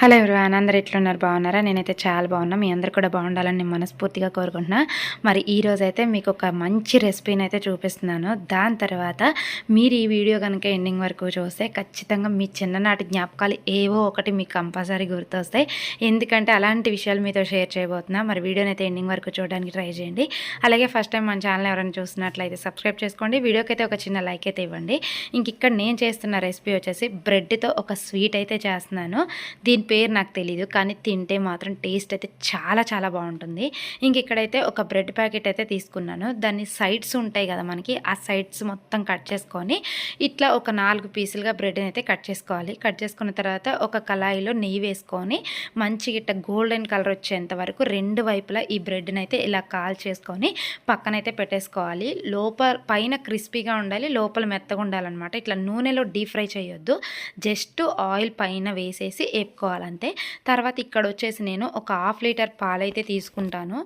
Hello everyone, అందరు ఎట్లున్నారు? బాగున్నారా? నేనైతే చాలా బాగున్నా. మీ అందరు కూడా బాగుండాలని నేను మనస్ఫూర్తిగా కోరుకుంటున్నా. మరి ఈరోజైతే మీకు ఒక మంచి రెసిపీని అయితే చూపిస్తున్నాను. దాని తర్వాత మీరు ఈ వీడియో కనుక ఎండింగ్ వరకు చూస్తే ఖచ్చితంగా మీ చిన్ననాటి జ్ఞాపకాలు ఏవో ఒకటి మీకు కంపల్సరీ గుర్తొస్తాయి. ఎందుకంటే అలాంటి విషయాలు మీతో షేర్ చేయబోతున్నా. మరి వీడియోని అయితే ఎండింగ్ వరకు చూడడానికి ట్రై చేయండి. అలాగే ఫస్ట్ టైం మన ఛానల్ ఎవరైనా చూస్తున్నట్లయితే సబ్స్క్రైబ్ చేసుకోండి. వీడియోకి అయితే ఒక చిన్న లైక్ అయితే ఇవ్వండి. ఇంక ఇక్కడ నేను చేస్తున్న రెసిపీ వచ్చేసి బ్రెడ్తో ఒక స్వీట్ అయితే చేస్తున్నాను. దీని పేరు నాకు తెలీదు, కానీ తింటే మాత్రం టేస్ట్ అయితే చాలా చాలా బాగుంటుంది. ఇంక ఇక్కడైతే ఒక బ్రెడ్ ప్యాకెట్ అయితే తీసుకున్నాను. దాన్ని సైడ్స్ ఉంటాయి కదా మనకి, ఆ సైడ్స్ మొత్తం కట్ చేసుకొని ఇట్లా ఒక 4 పీసులుగా బ్రెడ్ని అయితే కట్ చేసుకోవాలి. కట్ చేసుకున్న తర్వాత ఒక కళాయిలో నెయ్యి వేసుకొని మంచిగా ఇట్లా గోల్డెన్ కలర్ వచ్చేంత వరకు రెండు వైపులా ఈ బ్రెడ్ని అయితే ఇలా కాల్ చేసుకొని పక్కనైతే పెట్టేసుకోవాలి. పైన క్రిస్పీగా ఉండాలి, లోపల మెత్తగా ఉండాలన్నమాట. ఇట్లా నూనెలో డీప్ ఫ్రై చేయొద్దు, జస్ట్ ఆయిల్ పైన వేసేసి వేపుకోవాలి అంతే. తర్వాత ఇక్కడ వచ్చేసి నేను ఒక 1/2 లీటర్ పాలైతే తీసుకుంటాను.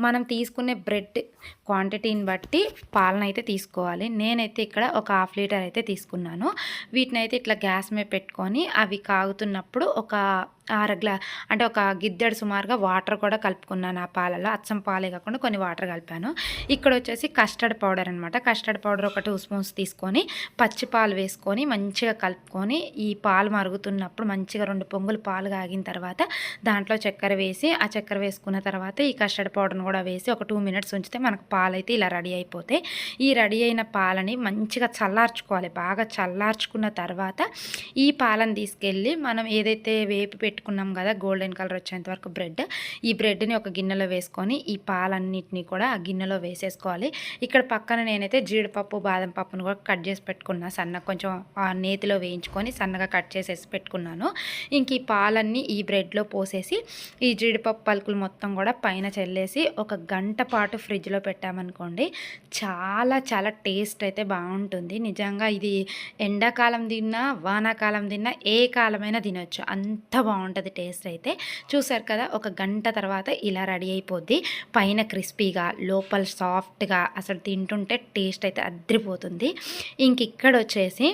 మనం తీసుకునే బ్రెడ్ క్వాంటిటీని బట్టి పాలను అయితే తీసుకోవాలి. నేనైతే ఇక్కడ ఒక 1/2 లీటర్ అయితే తీసుకున్నాను. వీటిని అయితే ఇట్లా గ్యాస్ మీద పెట్టుకొని అవి కాగుతున్నప్పుడు ఒక అంటే ఒక గిద్దెడు సుమారుగా వాటర్ కూడా కలుపుకున్నాను. ఆ పాలలో అచ్చం పాలే కాకుండా కొన్ని వాటర్ కలిపాను. ఇక్కడ వచ్చేసి కస్టర్డ్ పౌడర్ అనమాట. కస్టర్డ్ పౌడర్ ఒక 2 స్పూన్స్ తీసుకొని పచ్చి పాలు వేసుకొని మంచిగా కలుపుకొని ఈ పాలు మరుగుతున్నప్పుడు మంచిగా 2 పొంగులు పాలు కాగిన తర్వాత దాంట్లో చక్కెర వేసి, ఆ చక్కెర వేసుకున్న తర్వాత ఈ కస్టర్డ్ పౌడర్ని కూడా వేసి ఒక 2 మినిట్స్ ఉంచితే మనకు పాలు అయితే ఇలా రెడీ అయిపోతాయి. ఈ రెడీ అయిన పాలని మంచిగా చల్లార్చుకోవాలి. బాగా చల్లార్చుకున్న తర్వాత ఈ పాలను తీసుకెళ్ళి మనం ఏదైతే వేపి పెట్టుకున్నాం కదా గోల్డెన్ కలర్ వచ్చేంత వరకు ఈ బ్రెడ్ని ఒక గిన్నెలో వేసుకొని ఈ పాలన్నిటిని కూడా ఆ గిన్నెలో వేసేసుకోవాలి. ఇక్కడ పక్కన నేనైతే జీడిపప్పు బాదం పప్పును కూడా కట్ చేసి పెట్టుకున్నా. సన్నగా కొంచెం ఆ నేతిలో వేయించుకొని సన్నగా కట్ చేసేసి పెట్టుకున్నాను. ఇంక ఈ పాలన్నీ ఈ బ్రెడ్లో పోసేసి ఈ జీడిపప్పు పలుకులు మొత్తం కూడా పైన చల్లేసి ఒక గంట పాటు ఫ్రిడ్జ్లో పెట్టామనుకోండి, చాలా చాలా టేస్ట్ అయితే బాగుంటుంది. నిజంగా ఇది ఎండాకాలం తిన్నా వానాకాలం తిన్నా ఏ కాలమైనా తినొచ్చు, అంత బాగుంటుంది టేస్ట్ అయితే. చూసారు కదా, ఒక గంట తర్వాత ఇలా రెడీ అయిపోద్ది. పైన క్రిస్పీగా లోపల సాఫ్ట్గా, అసలు తింటుంటే టేస్ట్ అయితే అద్రిపోతుంది. ఇంక ఇక్కడ వచ్చేసి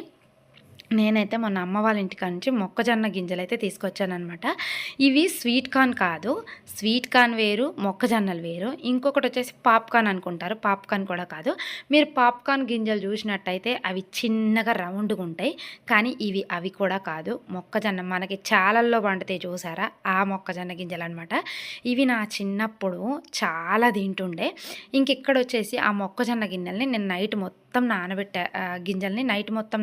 నేనైతే మొన్న అమ్మ వాళ్ళ ఇంటికాడ నుంచి మొక్కజొన్న గింజలు అయితే తీసుకొచ్చానమాట. ఇవి స్వీట్ కార్న్ కాదు, స్వీట్ కార్న్ వేరు, మొక్కజొన్నలు వేరు. ఇంకొకటి వచ్చేసి పాప్కార్న్ అనుకుంటారు, పాప్కార్న్ కూడా కాదు. మీరు పాప్కార్న్ గింజలు చూసినట్టయితే అవి చిన్నగా రౌండ్గా ఉంటాయి, కానీ అవి కూడా కాదు. మొక్కజొన్న మనకి చాలల్లో పండితే చూసారా, ఆ మొక్కజొన్న గింజలు అనమాట. ఇవి నా చిన్నప్పుడు చాలా తింటుండే. ఇంక ఇక్కడ వచ్చేసి ఆ మొక్కజొన్న గిన్నెల్ని నేను నైట్ మొత్తం గింజల్ని నైట్ మొత్తం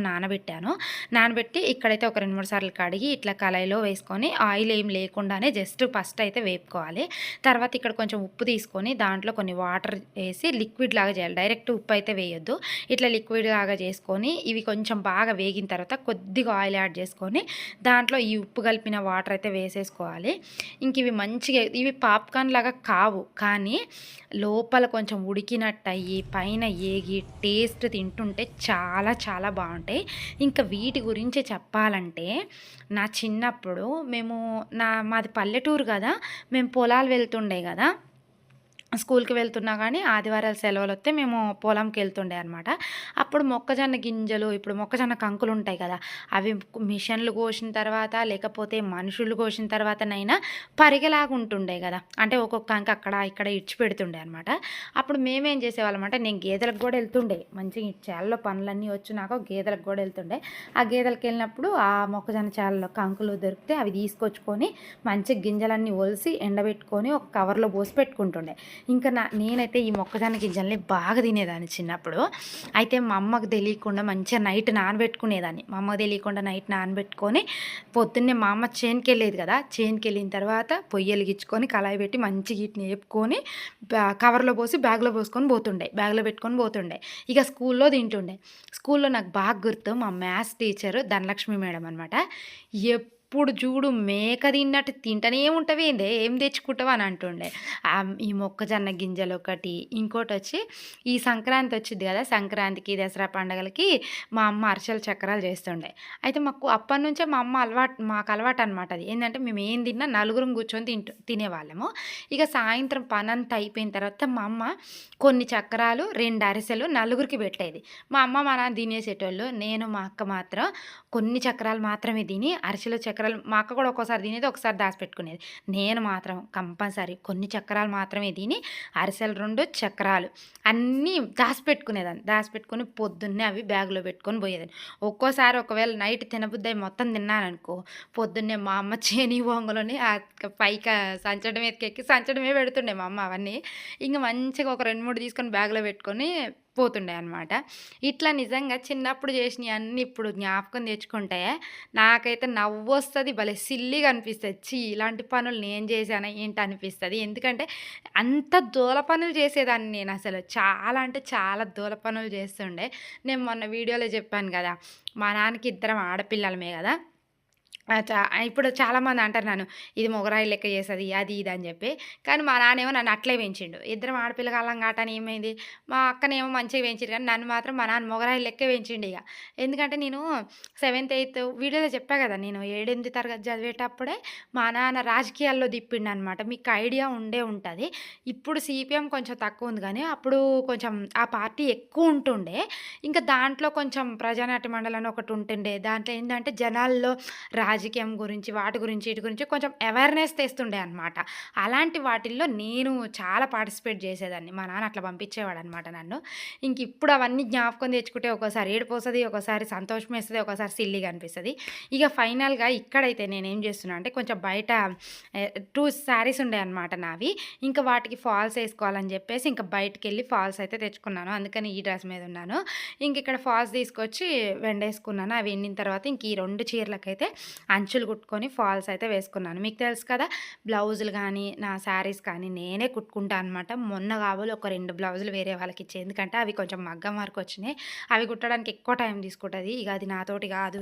నానబెట్టి ఇక్కడైతే ఒక 2-3 సార్లు కడిగి ఇట్లా కళాయిలో వేసుకొని ఆయిల్ ఏం లేకుండానే జస్ట్ ఫస్ట్ అయితే వేపుకోవాలి. తర్వాత ఇక్కడ కొంచెం ఉప్పు తీసుకొని దాంట్లో కొన్ని వాటర్ వేసి లిక్విడ్ లాగా చేయాలి. డైరెక్ట్ ఉప్పు అయితే వేయొద్దు, ఇట్లా లిక్విడ్ లాగా చేసుకొని ఇవి కొంచెం బాగా వేగిన తర్వాత కొద్దిగా ఆయిల్ యాడ్ చేసుకొని దాంట్లో ఈ ఉప్పు కలిపిన వాటర్ అయితే వేసేసుకోవాలి. ఇంక ఇవి మంచిగా, ఇవి పాప్కార్న్ లాగా కావు, కానీ లోపల కొంచెం ఉడికినట్టు అయ్యి పైన ఏగి టేస్ట్ తింటుంటే చాలా చాలా బాగుంటాయి. ఇంకా వీటి గురించి చెప్పాలంటే నా చిన్నప్పుడు మాది పల్లెటూరు కదా, మేము పొలాలు వెళ్తుండే కదా, స్కూల్కి వెళ్తున్నా కానీ ఆదివారాలు సెలవులు వస్తే మేము పొలంకి వెళ్తుండే అనమాట. అప్పుడు మొక్కజొన్న గింజలు, ఇప్పుడు మొక్కజొన్న కంకులు ఉంటాయి కదా, అవి మిషన్లు కోసిన తర్వాత లేకపోతే మనుషులు కోసిన తర్వాతనైనా పరిగెలాగా ఉంటుండే కదా, అంటే ఒక్కొక్క కంక అక్కడ ఇక్కడ ఇడ్చి పెడుతుండే అనమాట. అప్పుడు మేమేం చేసేవాళ్ళం అంటే, నేను గేదెలకు కూడా వెళ్తుండే, మంచిగా చేలలో పనులన్నీ వచ్చినాక గేదెలకు కూడా వెళ్తుండే. ఆ గేదెలకు వెళ్ళినప్పుడు ఆ మొక్కజొన్న చేలలో కంకులు దొరికితే అవి తీసుకొచ్చుకొని మంచి గింజలన్నీ ఒలిసి ఎండబెట్టుకొని ఒక కవర్లో పోసి పెట్టుకుంటుండే. ఇంకా నేనైతే ఈ మొక్కజొన్న గింజల్ని బాగా తినేదాన్ని చిన్నప్పుడు. అయితే మా అమ్మకు తెలియకుండా మంచిగా నైట్ నానబెట్టుకునేదాన్ని. మా అమ్మకు తెలియకుండా నైట్ నానబెట్టుకొని పొద్దున్నే మా అమ్మ చేనుకి వెళ్ళేది కదా, చేనుకి వెళ్ళిన తర్వాత పొయ్యి వెలిగించుకొని కళాయి పెట్టి మంచిగా వీటిని వేపుకొని కవర్లో పోసి బ్యాగ్లో పెట్టుకొని పోతుండే. ఇక స్కూల్లో తింటుండే. స్కూల్లో నాకు బాగా గుర్తు, మా మ్యాథ్స్ టీచరు ధనలక్ష్మి మేడం అనమాట. ఎప్పుడు చూడు మేక తిన్నట్టు తింటనే ఉంటావి, ఏం తెచ్చుకుంటావు అని అంటుండే. ఈ మొక్కజొన్న గింజలు ఒకటి, ఇంకోటి వచ్చి ఈ సంక్రాంతి వచ్చింది కదా, సంక్రాంతికి దసరా పండుగలకి మా అమ్మ అరిసెలు చక్రాలు చేస్తుండే. అయితే మాకు అప్పటి నుంచే మాకు అలవాటు అనమాట. అది ఏంటంటే మేము ఏం తిన్నా నలుగురం కూర్చొని తినేవాళ్ళము. ఇక సాయంత్రం పనంతా అయిపోయిన తర్వాత మా అమ్మ కొన్ని చక్రాలు 2 అరిసెలు నలుగురికి పెట్టేది. మా అమ్మ మా నాన్న తినేసేటోళ్ళు, నేను మా అక్క మాత్రం కొన్ని చక్రాలు మాత్రమే తిని అరిసెలు చక్రాలు చక్రాలు మా అక్క కూడా ఒక్కోసారి తినేది, ఒకసారి దాచిపెట్టుకునేది. నేను మాత్రం కంపల్సరీ కొన్ని చక్రాలు మాత్రమే తిని అరిసెలు 2 చక్రాలు అన్నీ దాచిపెట్టుకునేదాన్ని. దాచిపెట్టుకొని పొద్దున్నే అవి బ్యాగ్‌లో పెట్టుకొని పోయేదాన్ని. ఒక్కోసారి ఒకవేళ నైట్ తినబుద్దయి మొత్తం తిన్నాననుకో, పొద్దున్నే మా అమ్మ చేని బొంగలోని పైకి సంచడం మీదకెక్కి సంచడమే పెడుతుండే మా అమ్మ అవన్నీ. ఇంక మంచిగా ఒక 2, 3 తీసుకొని బ్యాగ్‌లో పెట్టుకొని పోతుండే అనమాట. ఇట్లా నిజంగా చిన్నప్పుడు చేసినయన్నీ ఇప్పుడు జ్ఞాపకం తెచ్చుకుంటే నాకైతే నవ్వొస్తది. భలే సిల్లీగా అనిపిస్తది. ఛీ! ఇలాంటి పనులు నేను చేశానా ఏంటి అనిపిస్తది. ఎందుకంటే అంత దూల పనులు చేసేదాన్ని నేనసలు. చాలా అంటే చాలా దూల పనులు చేస్తుండే. నేను మొన్న వీడియోలో చెప్పాను గదా! మా నాన్నకి ఇద్దరం ఆడపిల్లలమే గదా! ఆ! ఇప్పుడు చాలామంది అంటారు నన్ను, ఇది మొగరాయి లెక్క చేస్తది అది ఇది అని చెప్పి. కానీ మా నాన్నేమో నన్ను అట్లే పెంచిండు. ఇద్దరం ఆడపిల్లగాళ్ళం కాబట్టి ఏమైంది, మా అక్కనేమో మంచిగా పెంచిర్రు కానీ నన్ను మాత్రం మా నాన్న మొగరాయి లెక్కే పెంచిండిగ. ఎందుకంటే నేను సెవెంత్, ఎయిత్ వీడియోలో చెప్పా కదా! నేను 7, 8 తరగతి చదివేటప్పుడే మా నాన్న రాజకీయాల్లో దిప్పిండనమాట. మీకు ఐడియా ఉండే ఉంటది. ఇప్పుడు సీపీఎం కొంచెం తక్కువుంది గానీ, అప్పుడు కొంచెం ఆ పార్టీ ఎక్కువుంటుండే. ఇంకా దాంట్లో కొంచెం ప్రజానాట్య మండలి అని ఒకటి ఉంటుండే. దాంట్లో ఏందంటే జనాల్లో రాజకీయం గురించి, వాటి గురించి, ఈటి గురించి కొంచెం అవేర్‌నెస్ తెస్తుండే అనమాట. అలాంటి వాటిల్లో నేను చాలా పార్టిసిపేట్ చేసేదాన్ని. మా నాన్న అట్లా పంపించేవాడనమాట నన్ను. ఇంకిప్పుడు అవన్నీ జ్ఞాపకం తెచ్చుకుంటే ఒక్కోసారి ఏడుపొస్తది, ఒక్కోసారి సంతోషమేస్తది, ఒక్కోసారి సిల్లీగా అనిపిస్తది. ఇక ఫైనల్‌గా ఇక్కడైతే నేనేం చేస్తున్నా అంటే కొంచెం బయట 2 శారీస్ ఉండేయన్నమాట నావి. ఇంకా వాటికి ఫాల్స్ ఏసుకోవాలని చెప్పేసి ఇంకా బయటికెళ్ళి ఫాల్స్ అయితే తెచ్చుకున్నాను. అందుకని ఈ డ్రెస్ మీద ఉన్నాను. ఇంకిక్కడ ఫాల్స్ తీసుకొచ్చి వెండేసుకున్నాను. అవి ఎండిన తర్వాత ఇంక ఈ 2 చీరలకైతే అంచులు కుట్టుకొని ఫాల్స్ అయితే వేసుకున్నాను. మీకు తెలుసు కదా! బ్లౌజులు గానీ, నా శారీస్ కానీ నేనే కుట్టుకుంటా అనమాట. మొన్న కాబోలు ఒక 2 బ్లౌజులు వేరే వాళ్ళకిచ్చా. ఎందుకంటే అవి కొంచెం మగ్గం వర్క్ వచ్చినాయి. అవి కుట్టడానికి ఎక్కువ టైం తీసుకుంటది. ఇక అది నాతోటి కాదు.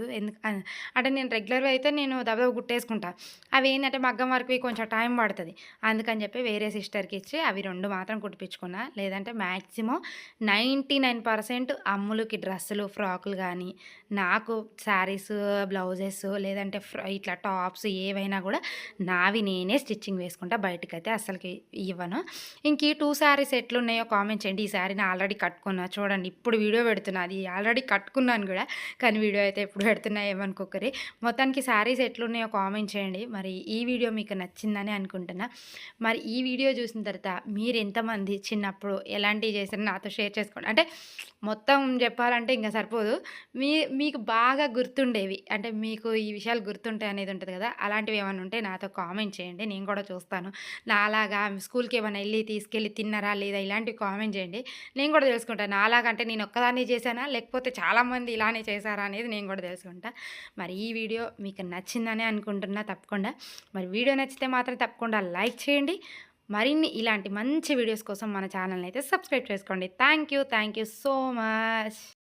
అంటే నేను రెగ్యులర్‌గా అయితే నేను దబదబ కుట్టేసుకుంటా. అవేందంటే మగ్గం వర్క్‌వి కొంచెం టైం పడతది. అందుకని చెప్పి వేరే సిస్టర్‌కిచ్చి అవి 2 మాత్రం కుట్టిపిచ్చుకున్నా. లేదంటే మాక్సిమం 99% అమ్ములుకి డ్రెస్సులు, ఫ్రాకులు గానీ, నాకు శారీస్, బ్లౌజెస్ లేదంటే ఇట్లా టాప్స్ ఏవైనా గూడా నావి నేనే స్టిచ్చింగ్ వేసుకుంటా. బయటికైతే అస్సలకి ఇవ్వను. ఇంక ఈ 2 శారీస్ ఎట్లున్నాయో కామెంట్ చేయండి. ఈ శారీని ఆల్రెడీ కట్టుకున్నా. చూడండి ఇప్పుడు వీడియో పెడుతున్నా. అది ఆల్రెడీ కట్టుకున్నాను గూడా. కానీ వీడియో అయితే ఎప్పుడు పెడుతున్నా ఏమనుకోకరి. మొత్తానికి శారీస్ ఎట్లున్నాయో కామెంట్ చేయండి. మరి ఈ వీడియో మీకు నచ్చిందని అనుకుంటున్నా. మరి ఈ వీడియో చూసిన తర్వాత మీరెంతమంది చిన్నప్పుడు ఎలాంటివి చేశారో నాతో షేర్ చేసుకోండి. అంటే మొత్తం చెప్పాలంటే ఇంక సరిపోదు. మీకు బాగా గుర్తుండేవి అంటే మీకు ఈ విషయాలు గుర్తుంటాయి అనేది ఉంటది కదా! అలాంటివి ఏమన్నా ఉంటే నాతో కామెంట్ చేయండి. నేను కూడా చూస్తాను. నాలాగా స్కూల్‌కి ఏమన్నా తీసుకెళ్ళి తిన్నారా లేదా ఇలాంటివి కామెంట్ చేయండి. నేను కూడా తెలుసుకుంటాను. నాలాగా అంటే నేను ఒక్కదాన్నే చేశానా లేకపోతే చాలామంది ఇలానే చేశారా అనేది నేను కూడా తెలుసుకుంటా. మరి ఈ వీడియో మీకు నచ్చిందనే అనుకుంటున్నా తప్పకుండా. మరి వీడియో నచ్చితే మాత్రం తప్పకుండా లైక్ చేయండి. మరిన్ని ఇలాంటి మంచి వీడియోస్ కోసం మన ఛానల్‌ని అయితే సబ్స్క్రైబ్ చేసుకోండి. Thank you so much.